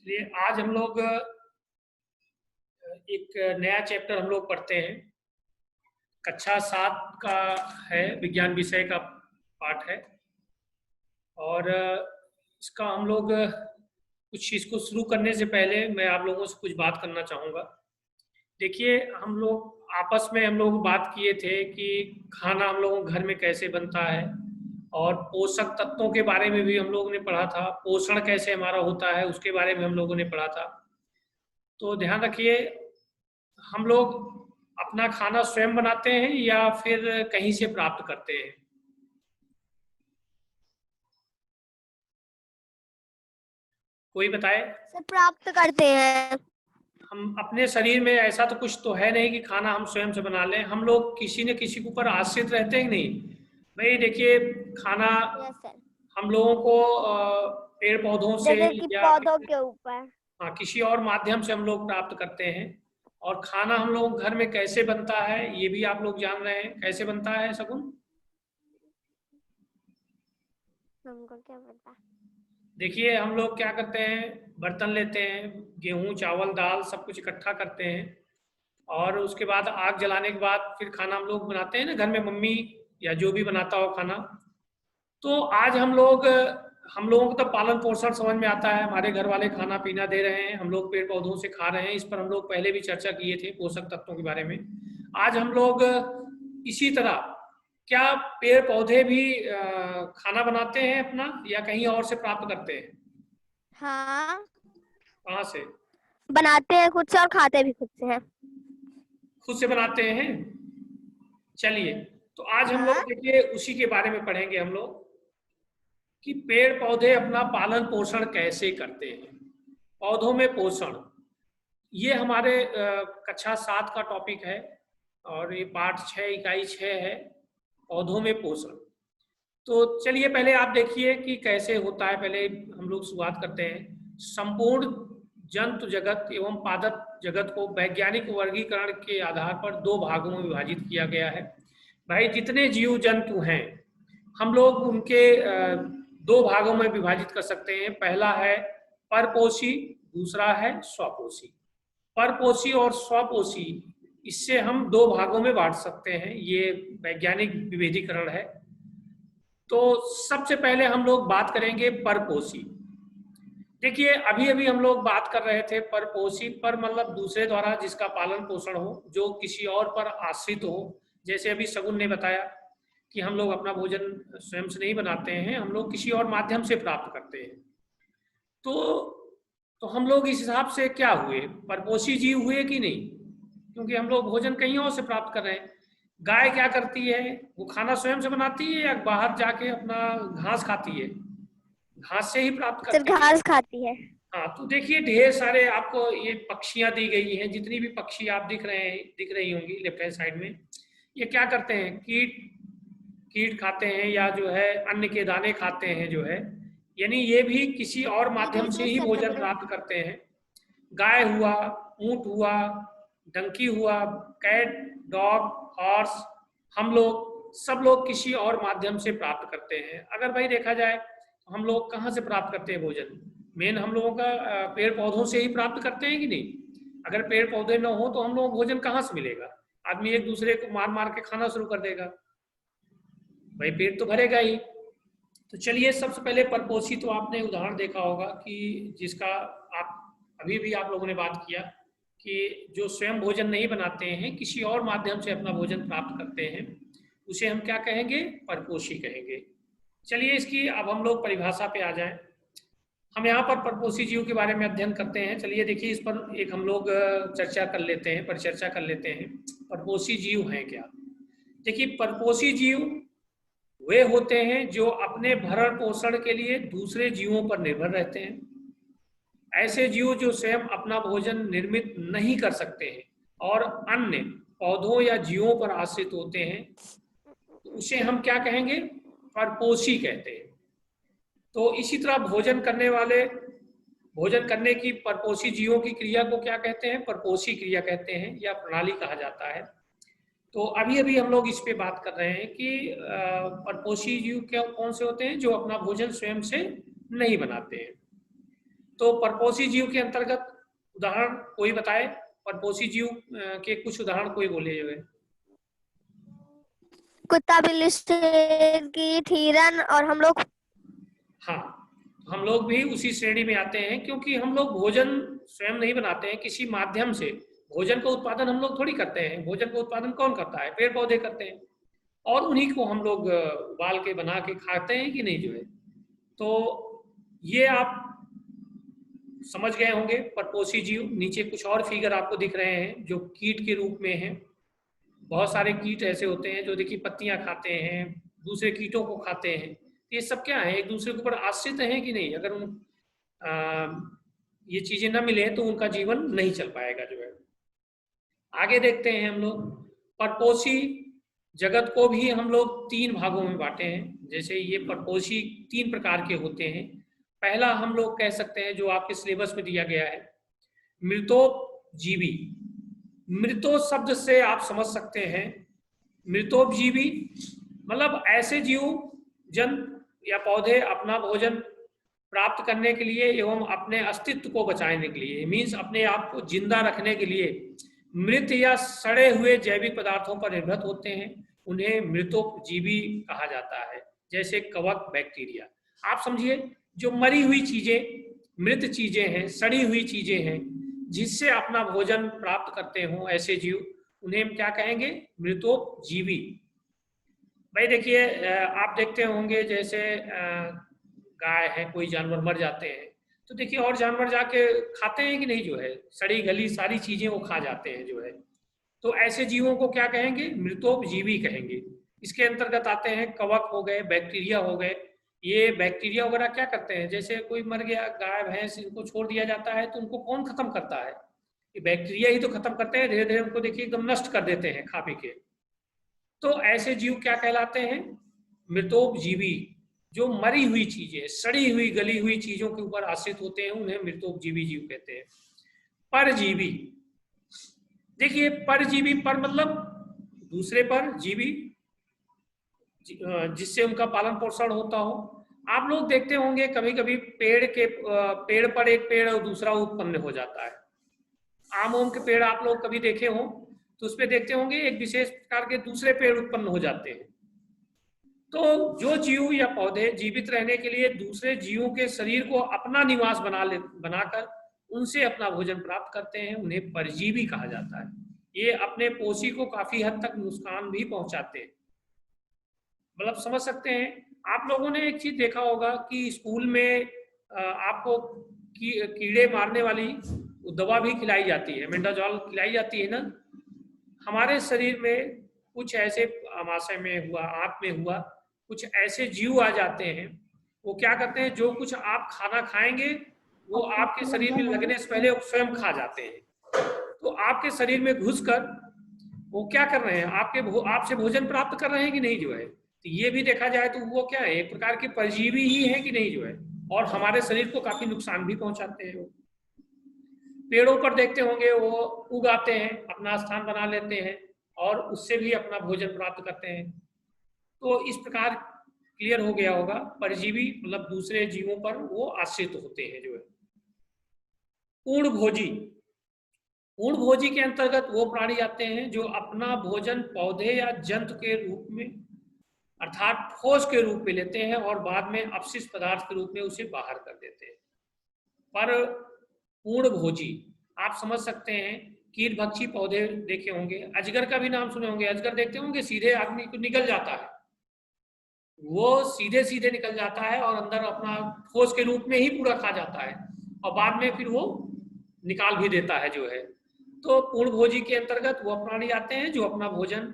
चलिए आज हम लोग एक नया चैप्टर हम लोग पढ़ते हैं। कक्षा 7 का है, विज्ञान विषय का पाठ है। और इसका हम लोग कुछ इसको शुरू करने से पहले मैं आप लोगों से कुछ बात करना चाहूँगा। देखिए, हम लोग आपस में हम लोग बात किए थे कि खाना हम लोगों के घर में कैसे बनता है, और पोषक तत्वों के बारे में भी हम लोगों ने पढ़ा था। पोषण कैसे हमारा होता है उसके बारे में हम लोगों ने पढ़ा था। तो ध्यान रखिए, हम लोग अपना खाना स्वयं बनाते हैं या फिर कहीं से प्राप्त करते हैं? कोई बताए। से प्राप्त करते हैं। हम अपने शरीर में ऐसा तो कुछ तो है नहीं कि खाना हम स्वयं से बना लें। हम लोग किसी न किसी के ऊपर आश्रित रहते हैं कि नहीं। भाई देखिए, खाना यस सर। हम लोगों को पेड़ पौधों से जैसे कि या पौधों के ऊपर। हाँ, किसी और माध्यम से हम लोग प्राप्त करते हैं। और खाना हम लोग घर में कैसे बनता है ये भी आप लोग जान रहे हैं। कैसे बनता है शगुन? हमको क्या पता। देखिए, हम लोग क्या करते हैं, बर्तन लेते हैं, गेहूं चावल दाल सब कुछ इकट्ठा करते हैं, और उसके बाद आग जलाने के बाद फिर खाना हम लोग बनाते हैं ना घर में, मम्मी या जो भी बनाता हो खाना। तो आज हम लोगों को तो पालन पोषण समझ में आता है, हमारे घर वाले खाना पीना दे रहे हैं, हम लोग पेड़ पौधों से खा रहे हैं। इस पर हम लोग पहले भी चर्चा किए थे पोषक तत्वों के बारे में। आज हम लोग इसी तरह, क्या पेड़ पौधे भी खाना बनाते हैं अपना, या कहीं और से प्राप्त करते हैं? हाँ, कहाँ से? बनाते हैं खुद से और खाते भी खुद से हैं। खुद से बनाते हैं। चलिए, तो आज हम हाँ। लोग देखिए उसी के बारे में पढ़ेंगे हम लोग कि पेड़ पौधे अपना पालन पोषण कैसे करते हैं। पौधों में पोषण, ये हमारे कक्षा 7 का टॉपिक है, और ये पाठ 6 इकाई 6 है, पौधों में पोषण। तो चलिए पहले आप देखिए कि कैसे होता है। पहले हम लोग शुरुआत करते हैं। संपूर्ण जंतु जगत एवं पादप जगत को वैज्ञानिक वर्गीकरण के आधार पर दो भागों में विभाजित किया गया है। भाई जितने जीव जंतु हैं हम लोग उनके दो भागों में विभाजित कर सकते हैं। पहला है परपोषी, दूसरा है स्वपोषी। परपोषी और स्वपोषी, इससे हम दो भागों में बांट सकते हैं, ये वैज्ञानिक विभेदीकरण है। तो सबसे पहले हम लोग बात करेंगे परपोषी। देखिए, अभी अभी हम लोग बात कर रहे थे परपोषी पर, मतलब दूसरे द्वारा जिसका पालन पोषण हो, जो किसी और पर आश्रित हो। जैसे अभी शगुन ने बताया कि हम लोग अपना भोजन स्वयं से नहीं बनाते हैं, हम लोग किसी और माध्यम से प्राप्त करते हैं। तो हम लोग इस हिसाब से क्या हुए, परपोषी जीव हुए कि नहीं? क्योंकि हम लोग भोजन कहीं और से प्राप्त कर रहे हैं। गाय क्या करती है, वो खाना स्वयं से बनाती है या बाहर जाके अपना घास खाती है? घास से ही प्राप्त सिर्फ करती है। घास खाती है। हाँ, तो देखिए ढेर सारे आपको ये पक्षियां दी गई हैं, जितनी भी पक्षी आप दिख रही होंगी लेफ्ट हैंड साइड में। ये क्या करते हैं, कीट कीट खाते हैं, या जो है अन्न के दाने खाते हैं जो है। यानी ये भी किसी और ये माध्यम से किसमिस ही करते भोजन हैं। प्राप्त करते हैं। गाय हुआ, ऊंट हुआ, डंकी हुआ, कैट, डॉग, हॉर्स, हम लोग सब लोग किसी और माध्यम से प्राप्त करते हैं। अगर भाई देखा जाए तो हम लोग कहाँ से प्राप्त करते हैं भोजन? मेन हम लोगों का पेड़ पौधों से ही प्राप्त करते हैं कि नहीं? अगर पेड़ पौधे न हो तो हम लोग भोजन कहाँ से मिलेगा? आदमी एक दूसरे को मार मार के खाना शुरू कर देगा, भाई पेट तो भरेगा ही। तो चलिए, सबसे पहले परपोषी, तो आपने उदाहरण देखा होगा कि जिसका आप अभी भी आप लोगों ने बात किया कि जो स्वयं भोजन नहीं बनाते हैं, किसी और माध्यम से अपना भोजन प्राप्त करते हैं, उसे हम क्या कहेंगे? परपोषी कहेंगे। चलिए, इसकी अब हम लोग परिभाषा पे आ जाएं। हम यहाँ पर परपोषी जीव के बारे में अध्ययन करते हैं। चलिए देखिए, इस पर एक हम लोग चर्चा कर लेते हैं, परिचर्चा कर लेते हैं। परपोषी जीव हैं क्या? देखिए, परपोषी जीव वे होते हैं जो अपने भरण पोषण के लिए दूसरे जीवों पर निर्भर रहते हैं। ऐसे जीव जो स्वयं अपना भोजन निर्मित नहीं कर सकते हैं और अन्य पौधों या जीवों पर आश्रित होते हैं, तो उसे हम क्या कहेंगे? परपोषी कहते हैं। तो इसी तरह भोजन करने की परपोषी जीवों की क्रिया को क्या कहते हैं? परपोषी क्रिया कहते हैं, या प्रणाली कहा जाता है। तो अभी अभी हम लोग इस पे बात कर रहे हैं कि परपोषी जीव क्या कौन से होते हैं, जो अपना भोजन स्वयं से नहीं बनाते हैं। तो परपोषी जीव के अंतर्गत उदाहरण कोई बताए, परपोषी जीव के कुछ उदाहरण कोई बोले जो है। कुत्ता, बिल्ली, शेर, कीट, हिरन और हम लोग। हाँ, हम लोग भी उसी श्रेणी में आते हैं, क्योंकि हम लोग भोजन स्वयं नहीं बनाते हैं, किसी माध्यम से भोजन का उत्पादन हम लोग थोड़ी करते हैं। भोजन का उत्पादन कौन करता है? पेड़ पौधे करते हैं, और उन्हीं को हम लोग उबाल के बना के खाते हैं कि नहीं जो है। तो ये आप समझ गए होंगे परपोषी जीव। नीचे कुछ और फिगर आपको दिख रहे हैं जो कीट के रूप में हैं। बहुत सारे कीट ऐसे होते हैं जो देखिए पत्तियां खाते हैं, दूसरे कीटों को खाते हैं। ये सब क्या है? एक दूसरे के ऊपर आश्रित हैं कि नहीं? अगर ये चीजें न मिले तो उनका जीवन नहीं चल पाएगा जो है। आगे देखते हैं हम लोग परपोषी जगत को भी हम लोग 3 भागों में बांटे हैं। जैसे ये परपोषी 3 प्रकार के होते हैं। पहला हम लोग कह सकते हैं जो आपके सिलेबस में दिया गया है, मृतोपजीवी। मृतो शब्द से आप समझ सकते हैं, मृतोपजीवी मतलब ऐसे जीव जंतु या पौधे अपना भोजन प्राप्त करने के लिए एवं अपने अस्तित्व को बचाने के लिए, मीन्स अपने आप को जिंदा रखने के लिए मृत या सड़े हुए जैविक पदार्थों पर निर्भर होते हैं। उन्हें मृतोपजीवी कहा जाता है। जैसे कवक, बैक्टीरिया। आप समझिए जो मरी हुई चीजें, मृत चीजें हैं, सड़ी हुई चीजें हैं, जिससे अपना भोजन प्राप्त करते हों ऐसे जीव, उन्हें हम क्या कहेंगे? मृतोपजीवी। भाई देखिए, आप देखते होंगे जैसे गाय है, कोई जानवर मर जाते हैं तो देखिए और जानवर जाके खाते हैं कि नहीं जो है, सड़ी गली सारी चीजें वो खा जाते हैं जो है। तो ऐसे जीवों को क्या कहेंगे? मृतोपजीवी कहेंगे। इसके अंतर्गत आते हैं कवक हो गए, बैक्टीरिया हो गए। ये बैक्टीरिया वगैरह क्या करते हैं? जैसे कोई मर गया, गाय भैंस, इनको छोड़ दिया जाता है तो उनको कौन खत्म करता है? ये बैक्टीरिया ही तो खत्म करते हैं। धीरे धीरे उनको देखिए एकदम नष्ट कर देते हैं खा पी के। तो ऐसे जीव क्या कहलाते हैं? मृतोपजीवी। जो मरी हुई चीजें, सड़ी हुई गली हुई चीजों के ऊपर आश्रित होते हैं, उन्हें मृतोपजीवी जीव कहते हैं। परजीवी। देखिए परजीवी, पर मतलब दूसरे पर, जीवी जिससे उनका पालन पोषण होता हो। आप लोग देखते होंगे कभी कभी पेड़ पर एक पेड़ और दूसरा उत्पन्न हो जाता है। आम के पेड़ आप लोग कभी देखे हो तो उसपे देखते होंगे एक विशेष प्रकार के दूसरे पेड़ उत्पन्न हो जाते हैं। तो जो जीव या पौधे जीवित रहने के लिए दूसरे जीवों के शरीर को अपना निवास बनाकर उनसे अपना भोजन प्राप्त करते हैं, उन्हें परजीवी कहा जाता है। ये अपने पोषी को काफी हद तक नुकसान भी पहुंचाते हैं। मतलब समझ सकते हैं। आप लोगों ने एक चीज देखा होगा कि स्कूल में आपको कीड़े मारने वाली दवा भी खिलाई जाती है, मेंडाजॉल खिलाई जाती है ना। हमारे शरीर में कुछ ऐसे, आमाशय में हुआ, आंत में हुआ, कुछ ऐसे जीव आ जाते हैं, वो क्या करते हैं, जो कुछ आप खाना खाएंगे वो आपके शरीर में लगने से पहले स्वयं खा जाते हैं। तो आपके शरीर में घुसकर वो क्या कर रहे हैं? आपसे भोजन प्राप्त कर रहे हैं कि नहीं जो है। तो ये भी देखा जाए तो वो क्या है, एक प्रकार के परजीवी ही है कि नहीं जो है, और हमारे शरीर को काफी नुकसान भी पहुंचाते हैं। वो पेड़ों पर देखते होंगे वो उगाते हैं, अपना स्थान बना लेते हैं और उससे भी अपना भोजन प्राप्त करते हैं। तो इस प्रकार क्लियर हो गया होगा, परजीवी मतलब दूसरे जीवों पर वो आश्रित होते हैं जो है। पूर्णभोजी। पूर्णभोजी के अंतर्गत वो प्राणी आते हैं जो अपना भोजन पौधे या जंतु के रूप में अर्थात ठोस के रूप में लेते हैं और बाद में अपशिष्ट पदार्थ के रूप में उसे बाहर कर देते हैं। पर पूर्णभोजी आप समझ सकते हैं, कीट भक्षी पौधे देखे होंगे, अजगर का भी नाम सुने होंगे। अजगर देखते होंगे सीधे आदमी को निकल जाता है, वो सीधे सीधे निकल जाता है और अंदर अपना ठोस के रूप में ही पूरा खा जाता है और बाद में फिर वो निकाल भी देता है जो है। तो पूर्णभोजी के अंतर्गत वो प्राणी आते हैं जो अपना भोजन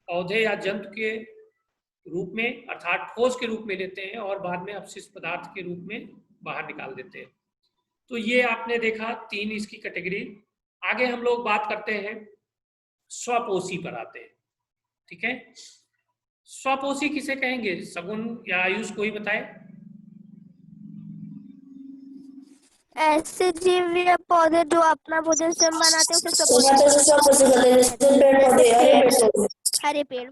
पौधे या जंतु के रूप में अर्थात ठोस के रूप में लेते हैं और बाद में अपशिष्ट पदार्थ के रूप में बाहर निकाल देते हैं। तो ये आपने देखा 3 इसकी कैटेगरी। आगे हम लोग बात करते हैं स्वपोषी पर आते हैं। ठीक है, स्वपोषी किसे कहेंगे? सगुन या आयुष कोई बताए? ऐसे जीव या पौधे जो अपना भोजन स्वयं बनाते हैं उसे हरे पेड़।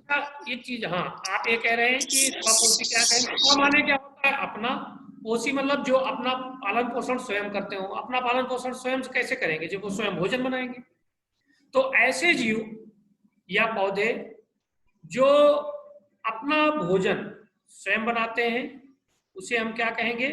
एक चीज, हाँ आप ये कह रहे हैं कि स्वपोषी क्या कहेंगे? स्व माने क्या होता है? अपना, पोषी मतलब जो अपना पालन पोषण स्वयं करते हो। अपना पालन पोषण स्वयं कैसे करेंगे, जब वो स्वयं भोजन बनाएंगे। तो ऐसे जीव या पौधे जो अपना भोजन स्वयं बनाते हैं, उसे हम क्या कहेंगे,